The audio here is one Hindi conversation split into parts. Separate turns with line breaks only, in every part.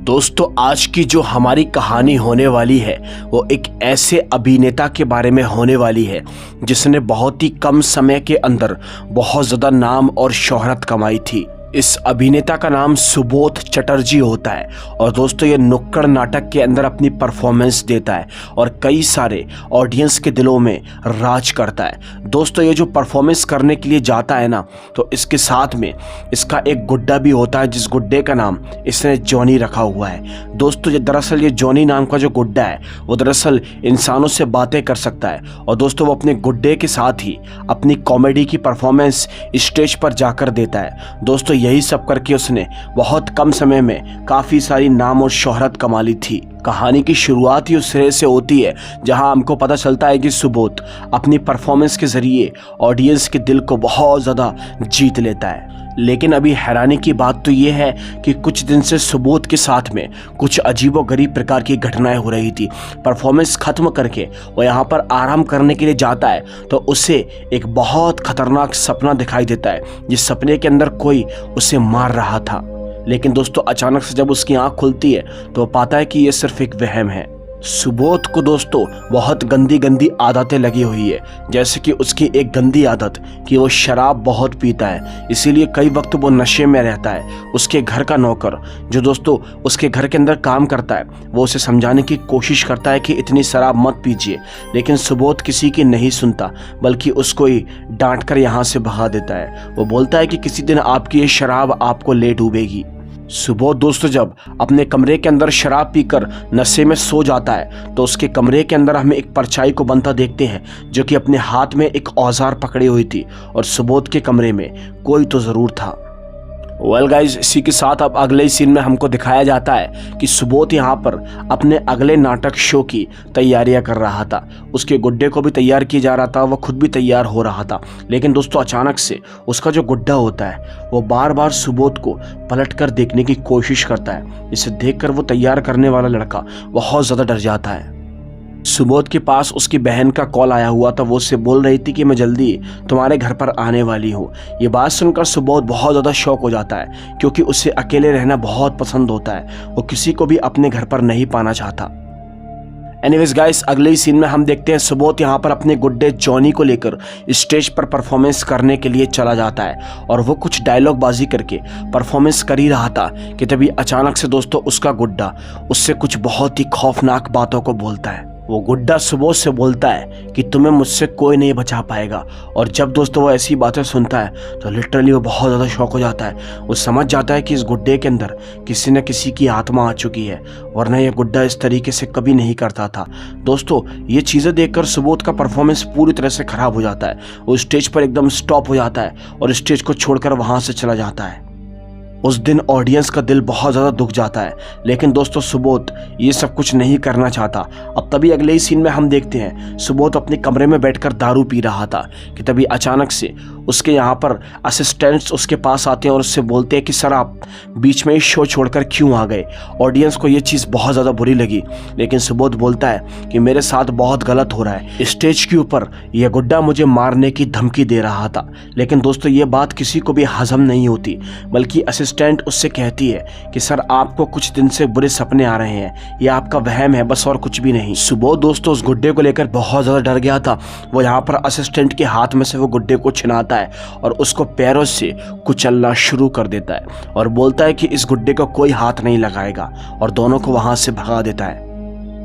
दोस्तों आज की जो हमारी कहानी होने वाली है वो एक ऐसे अभिनेता के बारे में होने वाली है जिसने बहुत ही कम समय के अंदर बहुत ज़्यादा नाम और शोहरत कमाई थी। इस अभिनेता का नाम सुबोध चटर्जी होता है और दोस्तों ये नुक्कड़ नाटक के अंदर अपनी परफॉर्मेंस देता है और कई सारे ऑडियंस के दिलों में राज करता है। दोस्तों ये जो परफॉर्मेंस करने के लिए जाता है ना, तो इसके साथ में इसका एक गुड्डा भी होता है जिस गुड्डे का नाम इसने जॉनी रखा हुआ है। दोस्तों ये दरअसल ये जॉनी नाम का जो गुड्डा है वो दरअसल इंसानों से बातें कर सकता है और दोस्तों वो अपने गुड्डे के साथ ही अपनी कॉमेडी की परफॉर्मेंस स्टेज पर जाकर देता है। दोस्तों यही सब करके उसने बहुत कम समय में काफ़ी सारी नाम और शोहरत कमा ली थी। कहानी की शुरुआत ही उस सिरे से होती है जहां हमको पता चलता है कि सुबोध अपनी परफॉर्मेंस के ज़रिए ऑडियंस के दिल को बहुत ज़्यादा जीत लेता है। लेकिन अभी हैरानी की बात तो ये है कि कुछ दिन से सुबोध के साथ में कुछ अजीबोगरीब प्रकार की घटनाएं हो रही थी। परफॉर्मेंस ख़त्म करके वो यहाँ पर आराम करने के लिए जाता है तो उसे एक बहुत खतरनाक सपना दिखाई देता है। जिस सपने के अंदर कोई उसे मार रहा था, लेकिन दोस्तों अचानक से जब उसकी आंख खुलती है तो वो पाता है कि ये सिर्फ एक वहम है। सुबोध को दोस्तों बहुत गंदी गंदी आदतें लगी हुई है, जैसे कि उसकी एक गंदी आदत कि वो शराब बहुत पीता है, इसीलिए कई वक्त वो नशे में रहता है। उसके घर का नौकर जो दोस्तों उसके घर के अंदर काम करता है वो उसे समझाने की कोशिश करता है कि इतनी शराब मत पीजिए, लेकिन सुबोध किसी की नहीं सुनता बल्कि उसको ही डांट कर यहाँ से भगा देता है। वो बोलता है कि किसी दिन आपकी ये शराब आपको ले डूबेगी। सुबोध दोस्तों जब अपने कमरे के अंदर शराब पीकर नशे में सो जाता है तो उसके कमरे के अंदर हमें एक परछाई को बनता देखते हैं जो कि अपने हाथ में एक औजार पकड़ी हुई थी और सुबोध के कमरे में कोई तो ज़रूर था। वेल गाइज, इसी के साथ अब अगले सीन में हमको दिखाया जाता है कि सुबोध यहाँ पर अपने अगले नाटक शो की तैयारियां कर रहा था। उसके गुड्डे को भी तैयार किया जा रहा था, वह खुद भी तैयार हो रहा था। लेकिन दोस्तों अचानक से उसका जो गुड्डा होता है वो बार बार सुबोध को पलट कर देखने की कोशिश करता है। इसे देखकर वो तैयार करने वाला लड़का बहुत ज़्यादा डर जाता है। सुबोध के पास उसकी बहन का कॉल आया हुआ था, वो उससे बोल रही थी कि मैं जल्दी तुम्हारे घर पर आने वाली हूँ। ये बात सुनकर सुबोध बहुत ज़्यादा शॉक हो जाता है क्योंकि उसे अकेले रहना बहुत पसंद होता है। वो किसी को भी अपने घर पर नहीं पाना चाहता। एनीवेज गाइस, अगले ही सीन में हम देखते हैं सुबोध यहाँ पर अपने गुड्डे जॉनी को लेकर स्टेज पर परफॉर्मेंस करने के लिए चला जाता है और वो कुछ डायलॉग बाजी करके परफॉर्मेंस कर ही रहा था कि तभी अचानक से दोस्तों उसका गुड्डा उससे कुछ बहुत ही खौफनाक बातों को बोलता है। वो गुड्डा सुबोध से बोलता है कि तुम्हें मुझसे कोई नहीं बचा पाएगा। और जब दोस्तों वो ऐसी बातें सुनता है तो लिटरली वो बहुत ज़्यादा शॉक हो जाता है। वो समझ जाता है कि इस गुड्डे के अंदर किसी न किसी की आत्मा आ चुकी है, वरना ये गुड्डा इस तरीके से कभी नहीं करता था। दोस्तों ये चीज़ें देखकर सुबोध का परफॉर्मेंस पूरी तरह से ख़राब हो जाता है। वो स्टेज पर एकदम स्टॉप हो जाता है और स्टेज को छोड़कर वहाँ से चला जाता है। उस दिन ऑडियंस का दिल बहुत ज़्यादा दुख जाता है, लेकिन दोस्तों सुबोध ये सब कुछ नहीं करना चाहता। अब तभी अगले ही सीन में हम देखते हैं सुबोध अपने कमरे में बैठकर दारू पी रहा था कि तभी अचानक से उसके यहाँ पर असिस्टेंट्स उसके पास आते हैं और उससे बोलते हैं कि सर आप बीच में ही शो छोड़कर क्यों आ गए। ऑडियंस को ये चीज़ बहुत ज़्यादा बुरी लगी, लेकिन सुबोध बोलता है कि मेरे साथ बहुत गलत हो रहा है। स्टेज के ऊपर यह गुड्डा मुझे मारने की धमकी दे रहा था। लेकिन दोस्तों ये बात किसी को भी हजम नहीं होती, बल्कि असिस्टेंट उससे कहती है कि सर आपको कुछ दिन से बुरे सपने आ रहे हैं, ये आपका वहम है बस और कुछ भी नहीं। सुबोध दोस्तों उस गुड्डे को लेकर बहुत ज़्यादा डर गया था। वो यहाँ पर असिस्टेंट के हाथ में से वो गुड्डे को छिनाता है और उसको पैरों से कुचलना शुरू कर देता है और बोलता है कि इस गुड्डे को कोई हाथ नहीं लगाएगा और दोनों को वहां से भगा देता है।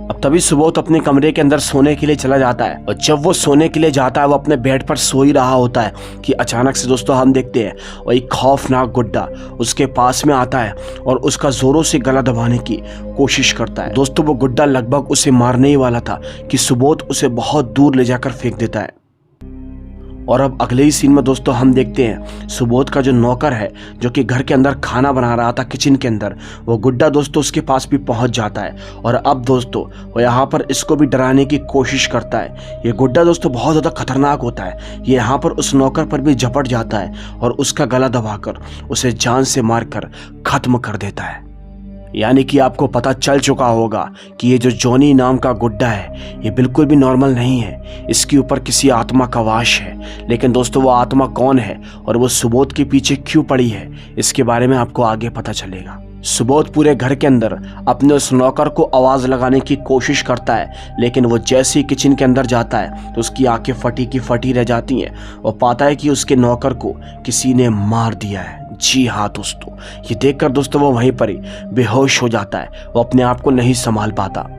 अब तभी सुबोध अपने कमरे के अंदर सोने के लिए चला जाता है और जब वो सोने के लिए जाता है वो अपने बेड पर सो ही रहा होता है कि अचानक से दोस्तों हम देखते हैं वो एक खौफनाक गुड्डा उसके पास में आता है और उसका जोरों से गला दबाने की कोशिश करता है। दोस्तों वो गुड्डा लगभग उसे मारने ही वाला था कि सुबोध उसे बहुत दूर ले जाकर फेंक देता है। और अब अगले ही सीन में दोस्तों हम देखते हैं सुबोध का जो नौकर है जो कि घर के अंदर खाना बना रहा था किचन के अंदर, वो गुड्डा दोस्तों उसके पास भी पहुंच जाता है और अब दोस्तों वो यहाँ पर इसको भी डराने की कोशिश करता है। ये गुड्डा दोस्तों बहुत ज़्यादा खतरनाक होता है। ये यहाँ पर उस नौकर पर भी झपट जाता है और उसका गला दबाकर उसे जान से मारकर ख़त्म कर देता है। यानी कि आपको पता चल चुका होगा कि ये जो जॉनी नाम का गुड्डा है ये बिल्कुल भी नॉर्मल नहीं है, इसके ऊपर किसी आत्मा का वास है। लेकिन दोस्तों वो आत्मा कौन है और वो सुबोध के पीछे क्यों पड़ी है, इसके बारे में आपको आगे पता चलेगा। सुबोध पूरे घर के अंदर अपने उस नौकर को आवाज लगाने की कोशिश करता है, लेकिन वो जैसे ही किचन के अंदर जाता है तो उसकी आंखें फटी की फटी रह जाती हैं। वो पाता है कि उसके नौकर को किसी ने मार दिया है। जी हाँ दोस्तों, ये देखकर दोस्तों वो वहीं पर ही बेहोश हो जाता है। वो अपने आप को नहीं संभाल पाता।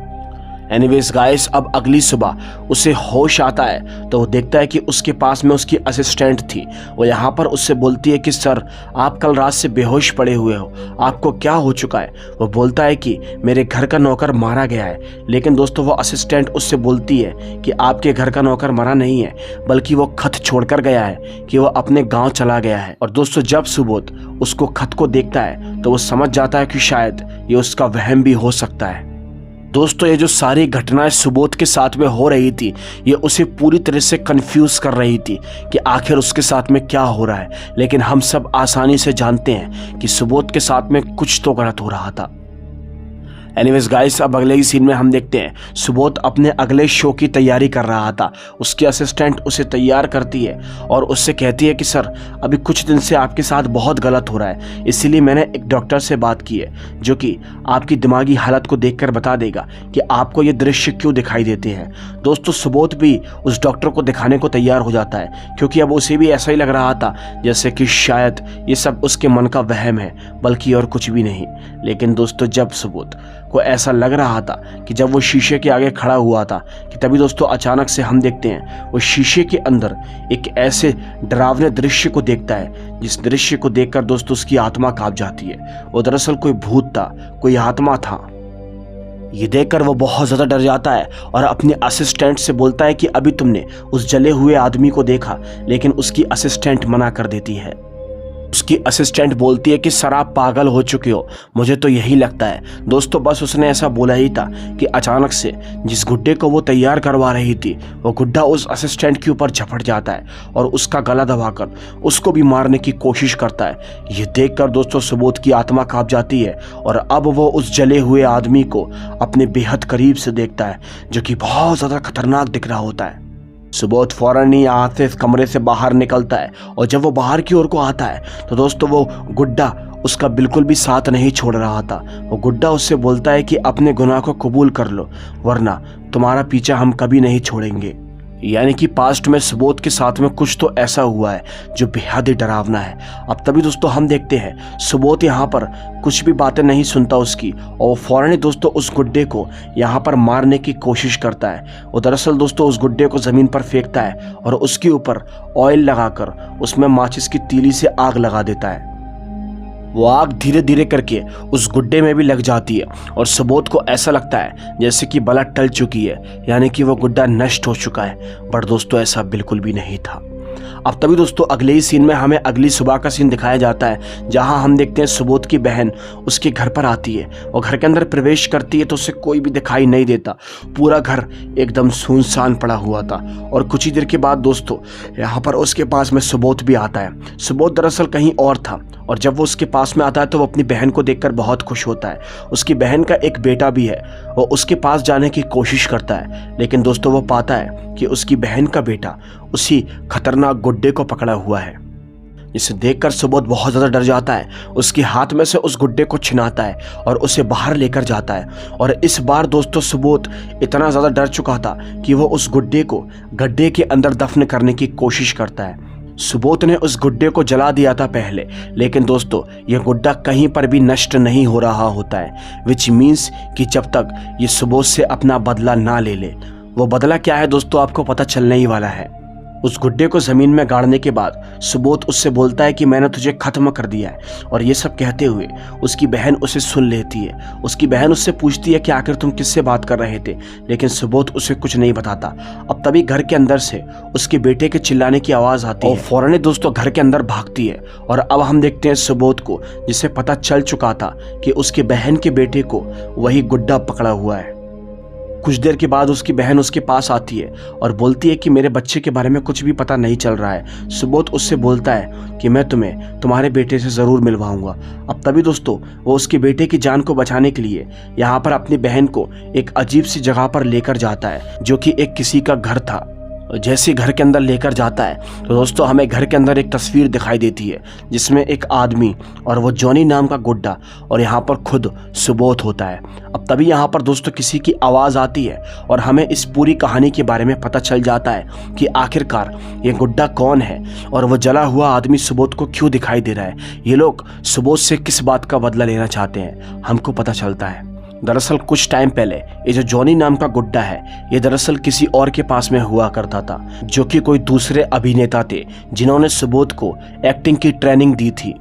एनीवेज गाइस, अब अगली सुबह उसे होश आता है तो वो देखता है कि उसके पास में उसकी असिस्टेंट थी। वो यहाँ पर उससे बोलती है कि सर, आप कल रात से बेहोश पड़े हुए हो, आपको क्या हो चुका है। वो बोलता है कि मेरे घर का नौकर मारा गया है। लेकिन दोस्तों वो असिस्टेंट उससे बोलती है कि आपके घर का नौकर मरा नहीं है, बल्कि वो खत छोड़कर गया है कि वो अपने गाँव चला गया है। और दोस्तों जब सुबोध उसको खत को देखता है तो वो समझ जाता है कि शायद ये उसका वहम भी हो सकता है। दोस्तों ये जो सारी घटनाएं सुबोध के साथ में हो रही थी, ये उसे पूरी तरह से कंफ्यूज कर रही थी कि आखिर उसके साथ में क्या हो रहा है। लेकिन हम सब आसानी से जानते हैं कि सुबोध के साथ में कुछ तो गलत हो रहा था। एनीवेज गाइस, अब अगले ही सीन में हम देखते हैं सुबोध अपने अगले शो की तैयारी कर रहा था। उसकी असिस्टेंट उसे तैयार करती है और उससे कहती है कि सर, अभी कुछ दिन से आपके साथ बहुत गलत हो रहा है, इसीलिए मैंने एक डॉक्टर से बात की है जो कि आपकी दिमागी हालत को देखकर बता देगा कि आपको ये दृश्य क्यों दिखाई देते हैं। दोस्तों सुबोध भी उस डॉक्टर को दिखाने को तैयार हो जाता है, क्योंकि अब उसे भी ऐसा ही लग रहा था जैसे कि शायद ये सब उसके मन का वहम है, बल्कि और कुछ भी नहीं। लेकिन दोस्तों जब सुबोध को ऐसा लग रहा था कि जब वो शीशे के आगे खड़ा हुआ था कि तभी दोस्तों अचानक से हम देखते हैं वो शीशे के अंदर एक ऐसे डरावने दृश्य को देखता है, जिस दृश्य को देखकर दोस्तों उसकी आत्मा कांप जाती है। वो दरअसल कोई भूत था, कोई आत्मा था। ये देखकर वो बहुत ज़्यादा डर जाता है और अपने असिस्टेंट से बोलता है कि अभी तुमने उस जले हुए आदमी को देखा, लेकिन उसकी असिस्टेंट मना कर देती है। उसकी असिस्टेंट बोलती है कि सर आप पागल हो चुके हो, मुझे तो यही लगता है। दोस्तों बस उसने ऐसा बोला ही था कि अचानक से जिस गुड्डे को वो तैयार करवा रही थी, वो गुड्डा उस असिस्टेंट के ऊपर झपट जाता है और उसका गला दबाकर उसको भी मारने की कोशिश करता है। ये देखकर दोस्तों सुबोध की आत्मा कांप जाती है और अब वो उस जले हुए आदमी को अपने बेहद करीब से देखता है, जो कि बहुत ज़्यादा खतरनाक दिख रहा होता है। सुबोध फौरन ही यहाँ से इस कमरे से बाहर निकलता है और जब वो बाहर की ओर को आता है तो दोस्तों वो गुड्डा उसका बिल्कुल भी साथ नहीं छोड़ रहा था। वो गुड्डा उससे बोलता है कि अपने गुनाह को कबूल कर लो, वरना तुम्हारा पीछा हम कभी नहीं छोड़ेंगे। यानी कि पास्ट में सुबोध के साथ में कुछ तो ऐसा हुआ है जो बेहद ही डरावना है। अब तभी दोस्तों हम देखते हैं सुबोध यहाँ पर कुछ भी बातें नहीं सुनता उसकी, और वो फौरन ही दोस्तों उस गुड्डे को यहाँ पर मारने की कोशिश करता है। वो दरअसल दोस्तों उस गुड्डे को ज़मीन पर फेंकता है और उसके ऊपर ऑयल लगाकर उसमें माचिस की तीली से आग लगा देता है। वो आग धीरे धीरे करके उस गुड्डे में भी लग जाती है और सुबोध को ऐसा लगता है जैसे कि बला टल चुकी है, यानी कि वो गुड्डा नष्ट हो चुका है। पर दोस्तों ऐसा बिल्कुल भी नहीं था। अब तभी दोस्तों अगले ही सीन में हमें अगली सुबह का सीन दिखाया जाता है, जहां हम देखते हैं सुबोध की बहन उसके घर पर आती है और घर के अंदर प्रवेश करती है तो उसे कोई भी दिखाई नहीं देता। पूरा घर एकदम सुनसान पड़ा हुआ था। और कुछ ही देर के बाद दोस्तों यहाँ पर उसके पास में सुबोध भी आता है। सुबोध दरअसल कहीं और था और जब वो उसके पास में आता है तो वो अपनी बहन को देखकर बहुत खुश होता है। उसकी बहन का एक बेटा भी है। वो उसके पास जाने की कोशिश करता है, लेकिन दोस्तों वो पाता है कि उसकी बहन का बेटा उसी खतरनाक गुड्डे को पकड़ा हुआ है, जिसे देखकर सुबोध बहुत ज़्यादा डर जाता है। उसके हाथ में से उस गुड्डे को छिनाता है और उसे बाहर लेकर जाता है। और इस बार दोस्तों सुबोध इतना ज़्यादा डर चुका था कि वो उस गुड्डे को गड्ढे के अंदर दफन करने की कोशिश करता है। सुबोध ने उस गुड्डे को जला दिया था पहले, लेकिन दोस्तों ये गुड्डा कहीं पर भी नष्ट नहीं हो रहा होता है, विच मीन्स कि जब तक ये सुबोध से अपना बदला ना ले ले। वो बदला क्या है दोस्तों आपको पता चलने ही वाला है। उस गुड्डे को ज़मीन में गाड़ने के बाद सुबोध उससे बोलता है कि मैंने तुझे ख़त्म कर दिया है। और ये सब कहते हुए उसकी बहन उसे सुन लेती है। उसकी बहन उससे पूछती है कि आखिर तुम किससे बात कर रहे थे, लेकिन सुबोध उसे कुछ नहीं बताता। अब तभी घर के अंदर से उसके बेटे के चिल्लाने की आवाज़ आती है और फौरन दोस्तों घर के अंदर भागती है। और अब हम देखते हैं सुबोध को, जिसे पता चल चुका था कि उसकी बहन के बेटे को वही गुड्डा पकड़ा हुआ है। कुछ देर के बाद उसकी बहन उसके पास आती है और बोलती है कि मेरे बच्चे के बारे में कुछ भी पता नहीं चल रहा है। सुबोध उससे बोलता है कि मैं तुम्हें तुम्हारे बेटे से ज़रूर मिलवाऊंगा। अब तभी दोस्तों वो उसके बेटे की जान को बचाने के लिए यहाँ पर अपनी बहन को एक अजीब सी जगह पर लेकर जाता है, जो कि एक किसी का घर था। जैसे घर के अंदर लेकर जाता है तो दोस्तों हमें घर के अंदर एक तस्वीर दिखाई देती है जिसमें एक आदमी और वो जॉनी नाम का गुड्डा और यहाँ पर खुद सुबोध होता है। अब तभी यहाँ पर दोस्तों किसी की आवाज़ आती है और हमें इस पूरी कहानी के बारे में पता चल जाता है कि आखिरकार ये गुड्डा कौन है और वो जला हुआ आदमी सुबोध को क्यों दिखाई दे रहा है। ये लोग सुबोध से किस बात का बदला लेना चाहते हैं हमको पता चलता है। दरअसल कुछ टाइम पहले ये जो जॉनी नाम का गुड्डा है ये दरअसल किसी और के पास में हुआ करता था जो कि कोई दूसरे अभिनेता थे जिन्होंने सुबोध को एक्टिंग की ट्रेनिंग दी थी।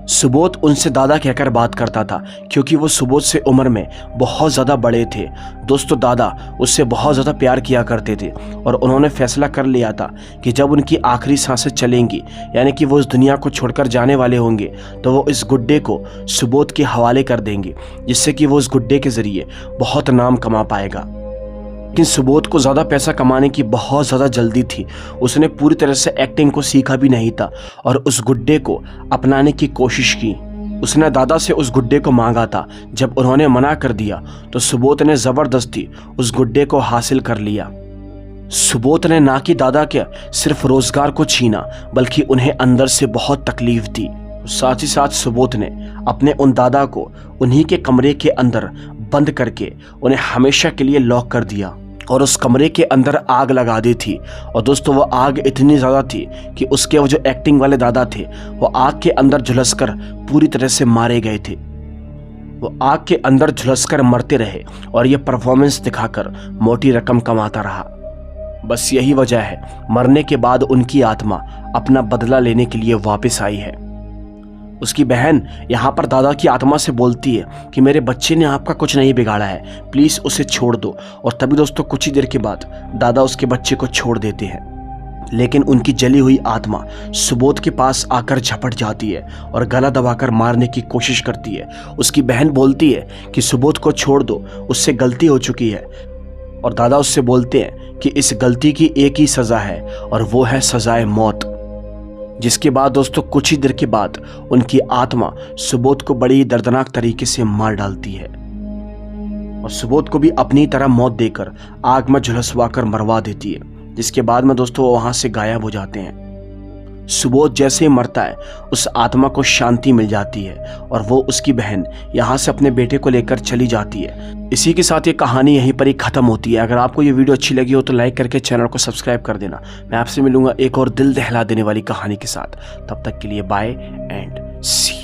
सुबोध उनसे दादा कहकर बात करता था क्योंकि वो सुबोध से उम्र में बहुत ज़्यादा बड़े थे। दोस्तों दादा उससे बहुत ज़्यादा प्यार किया करते थे और उन्होंने फैसला कर लिया था कि जब उनकी आखिरी सांसें चलेंगी यानी कि वो इस दुनिया को छोड़कर जाने वाले होंगे तो वो इस गुड्डे को सुबोध के हवाले कर देंगे जिससे कि वो इस गुड्डे के ज़रिए बहुत नाम कमा पाएगा। लेकिन सुबोध को ज़्यादा पैसा कमाने की बहुत ज़्यादा जल्दी थी। उसने पूरी तरह से एक्टिंग को सीखा भी नहीं था और उस गुड्डे को अपनाने की कोशिश की। उसने दादा से उस गुड्डे को मांगा था। जब उन्होंने मना कर दिया तो सुबोध ने ज़बरदस्ती उस गुड्डे को हासिल कर लिया। सुबोध ने ना कि दादा के सिर्फ रोज़गार को छीना बल्कि उन्हें अंदर से बहुत तकलीफ दी। साथ ही साथ सुबोध ने अपने उन दादा को उन्हीं के कमरे के अंदर बंद करके उन्हें हमेशा के लिए लॉक कर दिया और उस कमरे के अंदर आग लगा दी थी। और दोस्तों वो आग इतनी ज़्यादा थी कि उसके वो जो एक्टिंग वाले दादा थे वो आग के अंदर झुलसकर पूरी तरह से मारे गए थे। वो आग के अंदर झुलसकर मरते रहे और ये परफॉर्मेंस दिखाकर मोटी रकम कमाता रहा। बस यही वजह है मरने के बाद उनकी आत्मा अपना बदला लेने के लिए वापस आई है। उसकी बहन यहाँ पर दादा की आत्मा से बोलती है कि मेरे बच्चे ने आपका कुछ नहीं बिगाड़ा है, प्लीज़ उसे छोड़ दो। और तभी दोस्तों कुछ ही देर के बाद दादा उसके बच्चे को छोड़ देते हैं। लेकिन उनकी जली हुई आत्मा सुबोध के पास आकर झपट जाती है और गला दबाकर मारने की कोशिश करती है। उसकी बहन बोलती है कि सुबोध को छोड़ दो, उससे गलती हो चुकी है। और दादा उससे बोलते हैं कि इस गलती की एक ही सज़ा है और वो है सज़ाए मौत। जिसके बाद दोस्तों कुछ ही देर के बाद उनकी आत्मा सुबोध को बड़ी ही दर्दनाक तरीके से मार डालती है और सुबोध को भी अपनी तरह मौत देकर आग में झुलसवाकर मरवा देती है। जिसके बाद में दोस्तों वो वहां से गायब हो जाते हैं। सुबोध जैसे ही मरता है उस आत्मा को शांति मिल जाती है और वो उसकी बहन यहाँ से अपने बेटे को लेकर चली जाती है। इसी के साथ ये कहानी यहीं पर ही ख़त्म होती है। अगर आपको ये वीडियो अच्छी लगी हो तो लाइक करके चैनल को सब्सक्राइब कर देना। मैं आपसे मिलूंगा एक और दिल दहला देने वाली कहानी के साथ। तब तक के लिए बाय एंड सी।